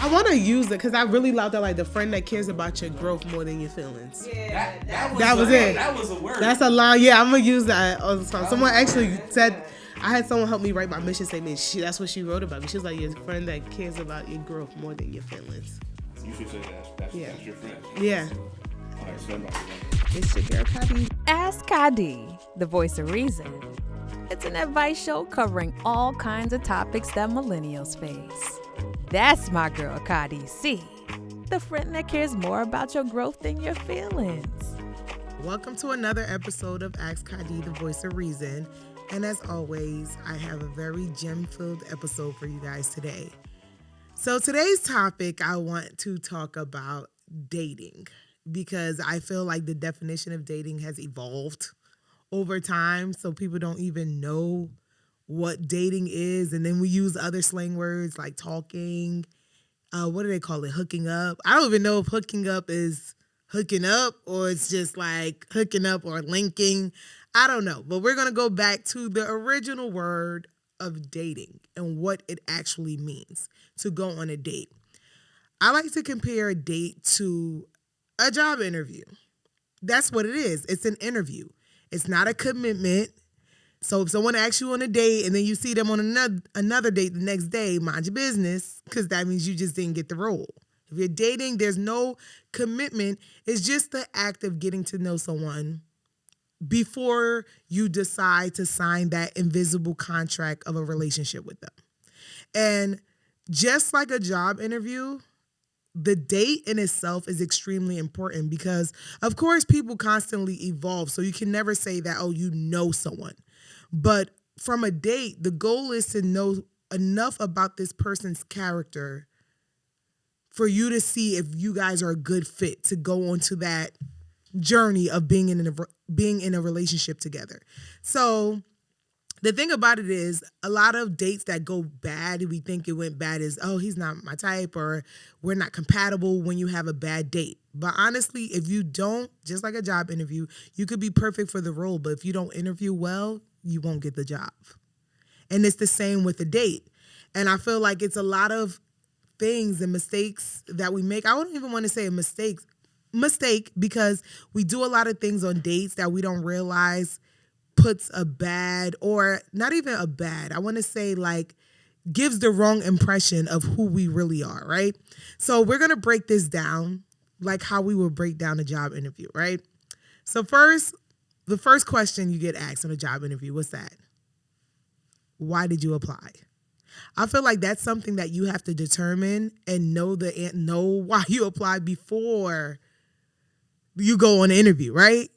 I want to use it because I really love that, like the friend that cares about your growth more than your feelings. Yeah, That was it. That was a word. That's a line. Yeah, I'm gonna use that all the time. Someone actually said, I had someone help me write my mission statement. That's what she wrote about me. She was like, your friend that cares about your growth more than your feelings. You should say that. That's your friend. Yeah. All right, stand by. It's your girl, Kadi. Ask Kadi, the voice of reason. It's an advice show covering all kinds of topics that millennials face. That's my girl, Kadi.C, the friend that cares more about your growth than your feelings. Welcome to another episode of Ask Kadi, the voice of reason. And as always, I have a very gem-filled episode for you guys today. So today's topic, I want to talk about dating because I feel like the definition of dating has evolved over time. So people don't even know what dating is. And then we use other slang words like talking. What do they call it? Hooking up. I don't even know if hooking up is hooking up or it's just like hooking up or linking. I don't know. But we're going to go back to the original word of dating and what it actually means to go on a date. I like to compare a date to a job interview. That's what it is. It's an interview. It's not a commitment. So if someone asks you on a date and then you see them on another date the next day, mind your business, because that means you just didn't get the role. If you're dating, there's no commitment. It's just the act of getting to know someone before you decide to sign that invisible contract of a relationship with them. And just like a job interview, the date in itself is extremely important because, of course, people constantly evolve. So you can never say that, oh, you know someone. But from a date, the goal is to know enough about this person's character for you to see if you guys are a good fit to go onto that journey of being in a relationship together. So the thing about it is a lot of dates that go bad, we think it went bad is, oh, he's not my type or we're not compatible when you have a bad date. But honestly, if you don't, just like a job interview, you could be perfect for the role. But if you don't interview well, you won't get the job. And it's the same with a date. And I feel like it's a lot of things and mistakes that we make. I wouldn't even want to say a mistake because we do a lot of things on dates that we don't realize puts a bad, or not even a bad, I want to say like gives the wrong impression of who we really are, right? So we're going to break this down like how we would break down a job interview, right? So the first question you get asked on a job interview, what's that? Why did you apply? I feel like that's something that you have to determine and know why you applied before you go on an interview, right?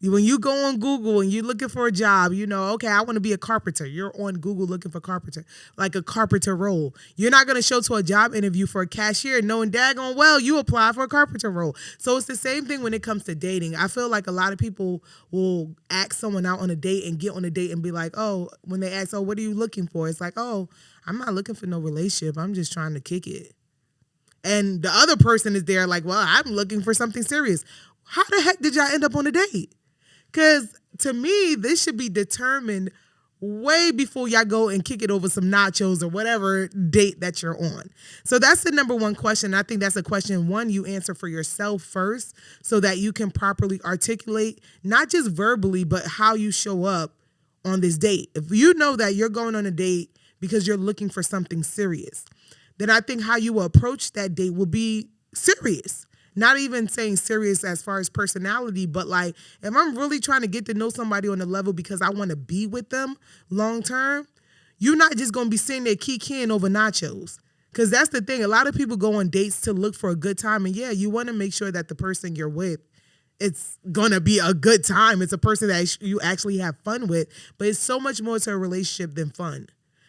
When you go on Google and you're looking for a job, you know, okay, I want to be a carpenter. You're on Google looking for carpenter, like a carpenter role. You're not going to show to a job interview for a cashier knowing daggone well you apply for a carpenter role. So it's the same thing when it comes to dating. I feel like a lot of people will ask someone out on a date and get on a date and be like, oh, when they ask, oh, what are you looking for? It's like, oh, I'm not looking for no relationship. I'm just trying to kick it. And the other person is there like, well, I'm looking for something serious. How the heck did y'all end up on a date? Because to me, this should be determined way before y'all go and kick it over some nachos or whatever date that you're on. So that's the number one question. I think that's a question, one, you answer for yourself first so that you can properly articulate, not just verbally, but how you show up on this date. If you know that you're going on a date because you're looking for something serious, then I think how you will approach that date will be serious. Not even saying serious as far as personality, but like if I'm really trying to get to know somebody on a level because I want to be with them long term, you're not just going to be sitting there kikiing over nachos. Because that's the thing. A lot of people go on dates to look for a good time. And yeah, you want to make sure that the person you're with, it's going to be a good time. It's a person that you actually have fun with. But it's so much more to a relationship than fun.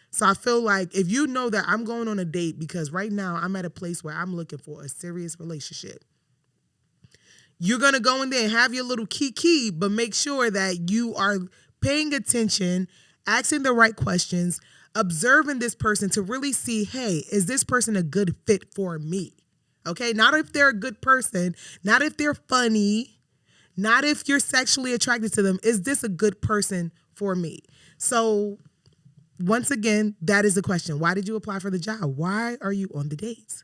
So I feel like if you know that I'm going on a date because right now I'm at a place where I'm looking for a serious relationship, you're going to go in there and have your little kiki, but make sure that you are paying attention, asking the right questions, observing this person to really see, hey, is this person a good fit for me? Okay, not if they're a good person, not if they're funny, not if you're sexually attracted to them. Is this a good person for me? So once again, that is the question. Why did you apply for the job? Why are you on the dates?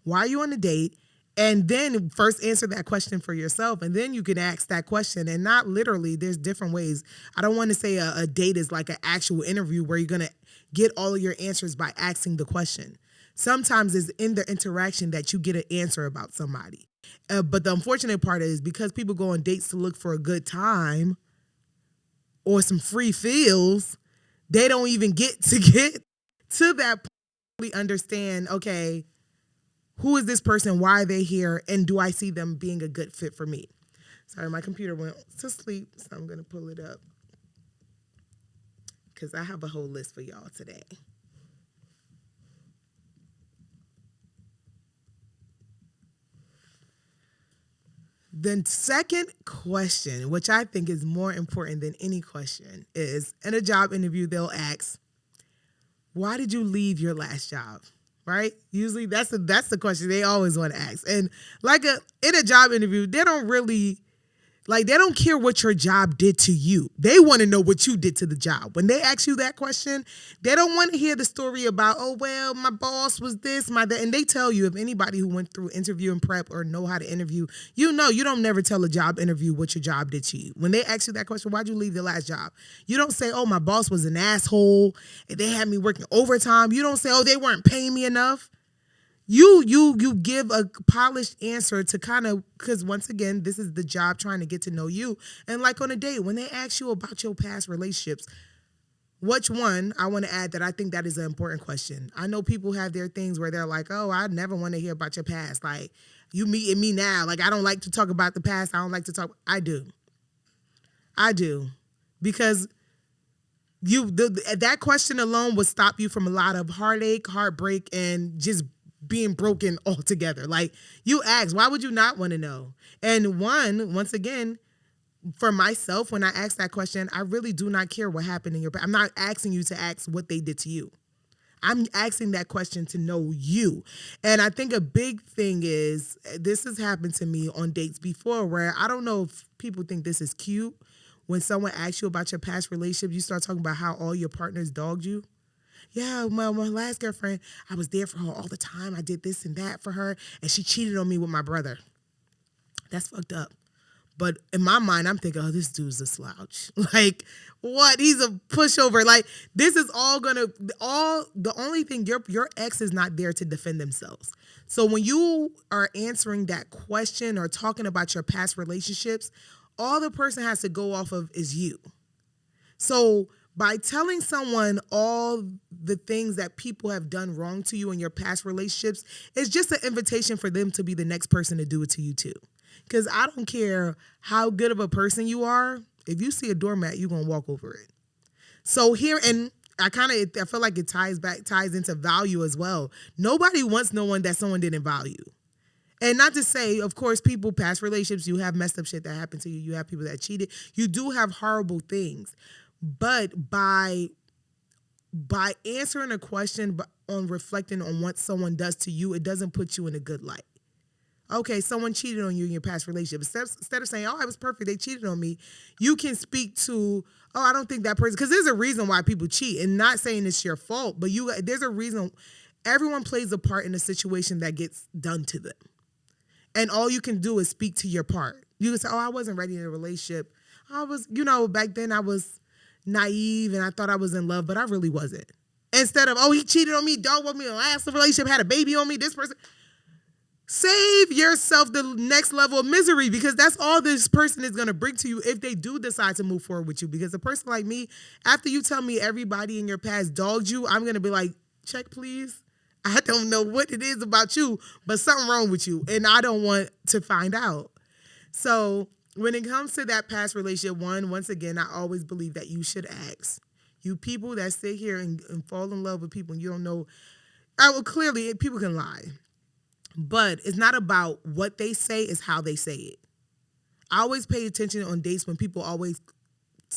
Why are you on a date? And then first answer that question for yourself. And then you can ask that question. And not literally, there's different ways. I don't want to say a date is like an actual interview where you're going to get all of your answers by asking the question. Sometimes it's in the interaction that you get an answer about somebody. But the unfortunate part is because people go on dates to look for a good time or some free feels, they don't even get to that point to really understand, okay, who is this person? Why are they here? And do I see them being a good fit for me? Sorry, my computer went to sleep, so I'm going to pull it up because I have a whole list for y'all today. The second question, which I think is more important than any question, is in a job interview, they'll ask, why did you leave your last job? Right? Usually that's the question they always want to ask. And in a job interview, they don't care what your job did to you. They want to know what you did to the job. When they ask you that question, they don't want to hear the story about, oh, well, my boss was this, my that. And they tell you, if anybody who went through interview and prep or know how to interview, you don't never tell a job interview what your job did to you. When they ask you that question, why'd you leave your last job? You don't say, oh, my boss was an asshole and they had me working overtime. You don't say, oh, they weren't paying me enough. You give a polished answer to kind of, because once again, this is the job trying to get to know you. And like on a date, when they ask you about your past relationships, which one, I want to add that I think that is an important question. I know people have their things where they're like, oh, I never want to hear about your past. Like, you meeting me now. Like, I don't like to talk about the past. I don't like to talk. I do. Because that question alone would stop you from a lot of heartache, heartbreak, and just being broken altogether. Like, you ask, why would you not want to know? And once again, for myself, when I ask that question, I really do not care what happened in your past. I'm not asking you to ask what they did to you. I'm asking that question to know you. And I think a big thing is, this has happened to me on dates before where I don't know if people think this is cute. When someone asks you about your past relationship, you start talking about how all your partners dogged you. Yeah, my last girlfriend, I was there for her all the time. I did this and that for her, and she cheated on me with my brother. That's fucked up. But in my mind, I'm thinking, oh, this dude's a slouch. Like, what? He's a pushover. Like, this is the only thing, your ex is not there to defend themselves. So when you are answering that question or talking about your past relationships, all the person has to go off of is you. So by telling someone all the things that people have done wrong to you in your past relationships, it's just an invitation for them to be the next person to do it to you too. Because I don't care how good of a person you are, if you see a doormat, you're going to walk over it. So here, and I feel like it ties into value as well. Nobody wants no one that someone didn't value. And not to say, of course, people, past relationships, you have messed up shit that happened to you. You have people that cheated. You do have horrible things. But by answering a question on reflecting on what someone does to you, it doesn't put you in a good light. Okay, someone cheated on you in your past relationship. Instead of saying, oh, I was perfect, they cheated on me, you can speak to, oh, I don't think that person, because there's a reason why people cheat, and not saying it's your fault, but there's a reason. Everyone plays a part in a situation that gets done to them. And all you can do is speak to your part. You can say, oh, I wasn't ready in a relationship. I was, back then I was naive and I thought I was in love, but I really wasn't. Instead of, oh, he cheated on me, dog with me in the last relationship, had a baby on me, this person. Save yourself the next level of misery, because that's all this person is going to bring to you if they do decide to move forward with you. Because a person like me, after you tell me everybody in your past dogged you, I'm going to be like, check please. I don't know what it is about you, but something wrong with you, and I don't want to find out. So when it comes to that past relationship, once again, I always believe that you should ask. You people that sit here and fall in love with people and you don't know, clearly people can lie. But it's not about what they say, it's how they say it. I always pay attention on dates when people always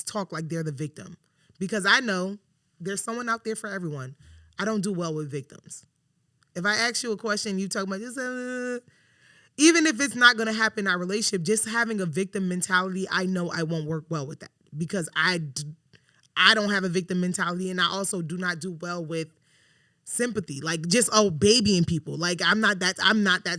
talk like they're the victim. Because I know there's someone out there for everyone. I don't do well with victims. If I ask you a question, you talk about this, even if it's not going to happen in our relationship, just having a victim mentality, I know I won't work well with that. Because I don't have a victim mentality, and I also do not do well with sympathy, like just babying people. Like I'm not that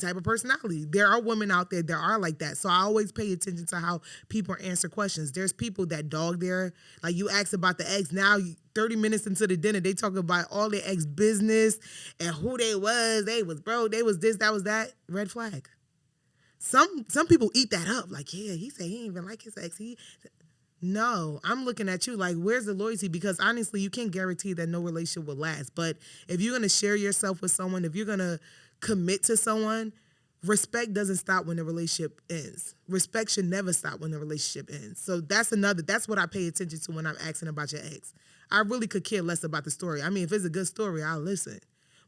type of personality. There are women out there that are like that. So I always pay attention to how people answer questions. There's people that dog their, like you asked about the ex, now 30 minutes into the dinner, they talk about all their ex business and who they was broke, they was this, that was that. Red flag. Some people eat that up. Like, yeah, he said he ain't even like his ex. No, I'm looking at you like, where's the loyalty? Because honestly, you can't guarantee that no relationship will last. But if you're going to share yourself with someone, if you're going to commit to someone, respect doesn't stop when the relationship ends. Respect should never stop when the relationship ends. So that's what I pay attention to when I'm asking about your ex. I really could care less about the story. I mean, if it's a good story, I'll listen.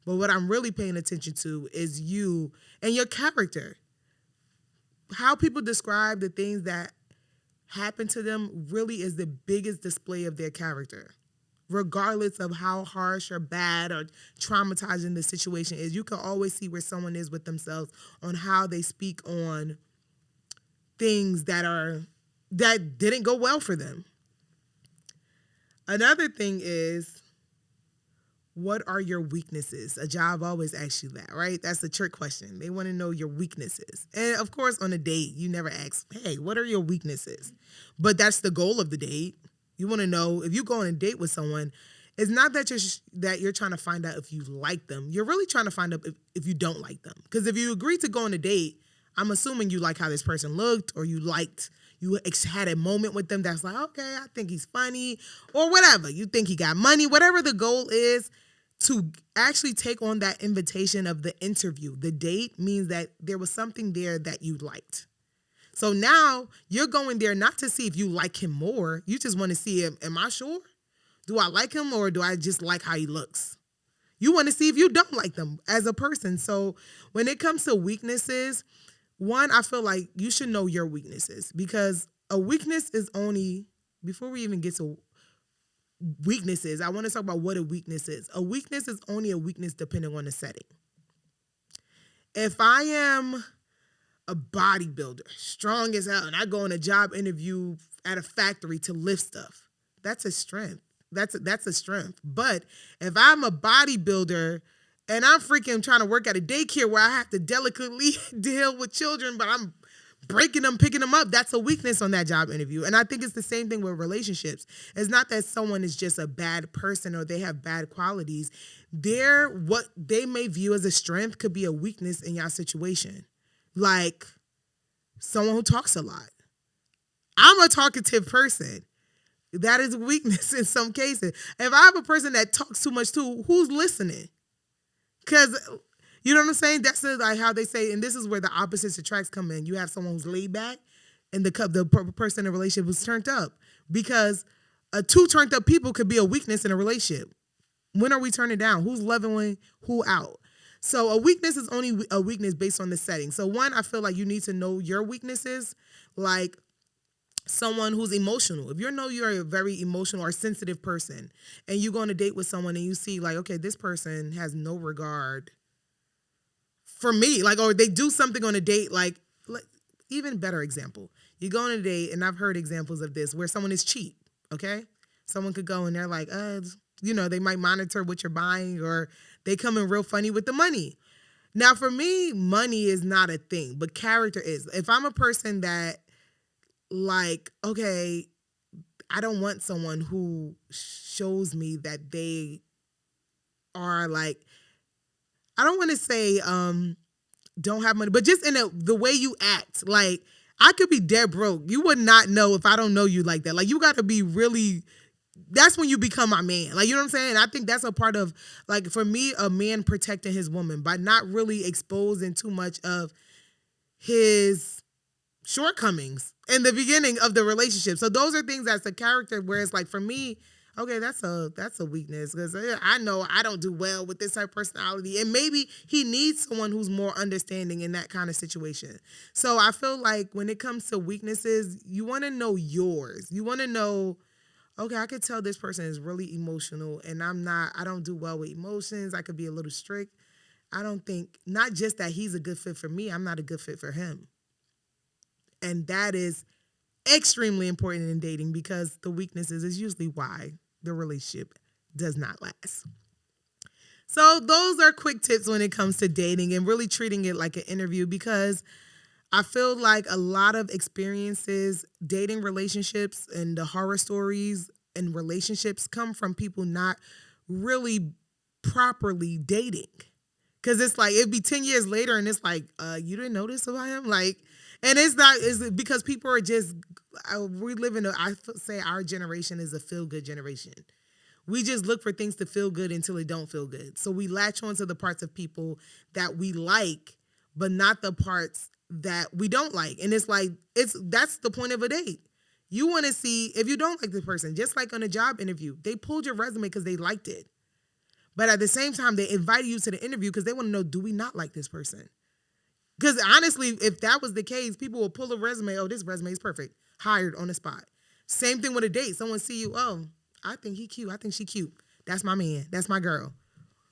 But what I'm really paying attention to is you and your character. How people describe the things that happen to them really is the biggest display of their character. Regardless of how harsh or bad or traumatizing the situation is, you can always see where someone is with themselves on how they speak on things that didn't go well for them. Another thing is, what are your weaknesses? A job always asks you that, right? That's a trick question. They want to know your weaknesses. And of course, on a date, you never ask, hey, what are your weaknesses? But that's the goal of the date. You want to know, if you go on a date with someone, it's not that you're trying to find out if you like them. You're really trying to find out if you don't like them. Because if you agree to go on a date, I'm assuming you like how this person looked, or you had a moment with them that's like, okay, I think he's funny, or whatever. You think he got money, whatever the goal is. To actually take on that invitation of the interview, the date, means that there was something there that you liked. So now you're going there not to see if you like him more. You just want to see, am I sure? Do I like him, or do I just like how he looks? You want to see if you don't like them as a person. So when it comes to weaknesses, one, I feel like you should know your weaknesses, because a weakness is only, before we even get to weaknesses, I want to talk about what a weakness is. A weakness is only a weakness depending on the setting. If I am a bodybuilder, strong as hell, and I go on a job interview at a factory to lift stuff, that's a strength. That's a strength. But if I'm a bodybuilder and I'm freaking trying to work at a daycare where I have to delicately deal with children, but I'm breaking them, picking them up, that's a weakness on that job interview. And I think it's the same thing with relationships. It's not that someone is just a bad person or they have bad qualities. What they may view as a strength could be a weakness in your situation. Like someone who talks a lot. I'm a talkative person. That is a weakness in some cases. If I have a person that talks too much too, who's listening? Because you know what I'm saying? That's like how they say, and this is where the opposites attracts come in. You have someone who's laid back, and the person in a relationship who's turned up. Because two turned up people could be a weakness in a relationship. When are we turning down? Who's leveling who out? So a weakness is only a weakness based on the setting. So one, I feel like you need to know your weaknesses, like someone who's emotional. If you know you're a very emotional or sensitive person, and you go on a date with someone and you see like, okay, this person has no regard for me, like, or they do something on a date, like even better example, you go on a date, and I've heard examples of this where someone is cheap, okay? Someone could go and they're like, they might monitor what you're buying, or they come in real funny with the money. Now, for me, money is not a thing, but character is. If I'm a person that, like, okay, I don't want someone who shows me that they are like, I don't want to say don't have money, but just in the way you act. Like, I could be dead broke. You would not know if I don't know you like that. Like, you got to be really, that's when you become my man. Like, you know what I'm saying? I think that's a part of, like, for me, a man protecting his woman by not really exposing too much of his shortcomings in the beginning of the relationship. So those are things that's a character where it's like, for me, okay, that's a weakness, because I know I don't do well with this type of personality, and maybe he needs someone who's more understanding in that kind of situation. So I feel like when it comes to weaknesses, you want to know yours. You want to know, okay, I could tell this person is really emotional, and I don't do well with emotions. I could be a little strict. I don't think, not just that he's a good fit for me, I'm not a good fit for him. And that is extremely important in dating, because the weaknesses is usually why the relationship does not last. So those are quick tips when it comes to dating and really treating it like an interview, because I feel like a lot of experiences, dating relationships, and the horror stories and relationships come from people not really properly dating. Cause it's like it'd be 10 years later and it's like, you didn't know this about him? Like, and it's because people are just, we live in I say our generation is a feel good generation. We just look for things to feel good until it don't feel good. So we latch on to the parts of people that we like, but not the parts that we don't like. And it's like, that's the point of a date. You want to see if you don't like this person, just like on a job interview, they pulled your resume because they liked it. But at the same time, they invited you to the interview because they want to know, do we not like this person? Because honestly, if that was the case, people will pull a resume. Oh, this resume is perfect. Hired on the spot. Same thing with a date. Someone see you. Oh, I think he cute. I think she cute. That's my man. That's my girl.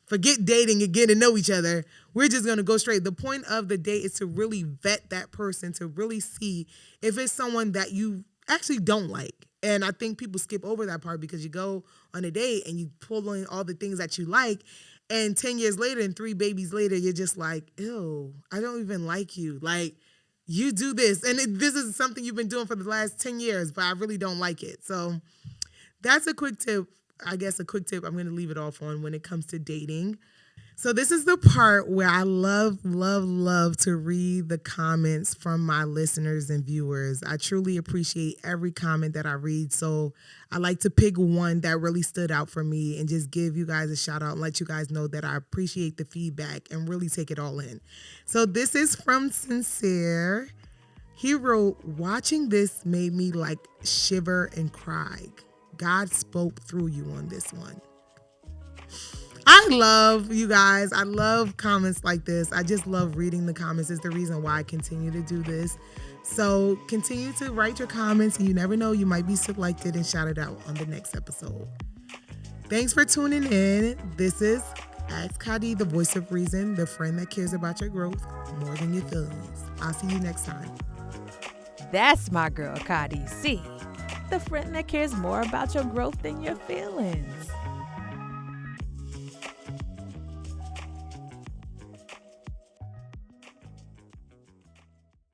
Forget dating and getting to know each other. We're just going to go straight. The point of the date is to really vet that person, to really see if it's someone that you actually don't like. And I think people skip over that part because you go on a date and you pull in all the things that you like. And 10 years later and 3 babies later, you're just like, ew, I don't even like you. Like, you do this. And this is something you've been doing for the last 10 years, but I really don't like it. So that's a quick tip. I guess a quick tip I'm going to leave it off on when it comes to dating. So this is the part where I love to read the comments from my listeners and viewers. I truly appreciate every comment that I read. So I like to pick one that really stood out for me and just give you guys a shout out and let you guys know that I appreciate the feedback and really take it all in. So this is from Sincere. He wrote, watching this made me like shiver and cry. God spoke through you on this one. I love you guys. I love comments like this. I just love reading the comments. It's the reason why I continue to do this. So continue to write your comments, and you never know, you might be selected and shouted out on the next episode. Thanks for tuning in. This is Ask Kadi, the voice of reason, the friend that cares about your growth more than your feelings. I'll see you next time. That's my girl, Kadi.C, the friend that cares more about your growth than your feelings.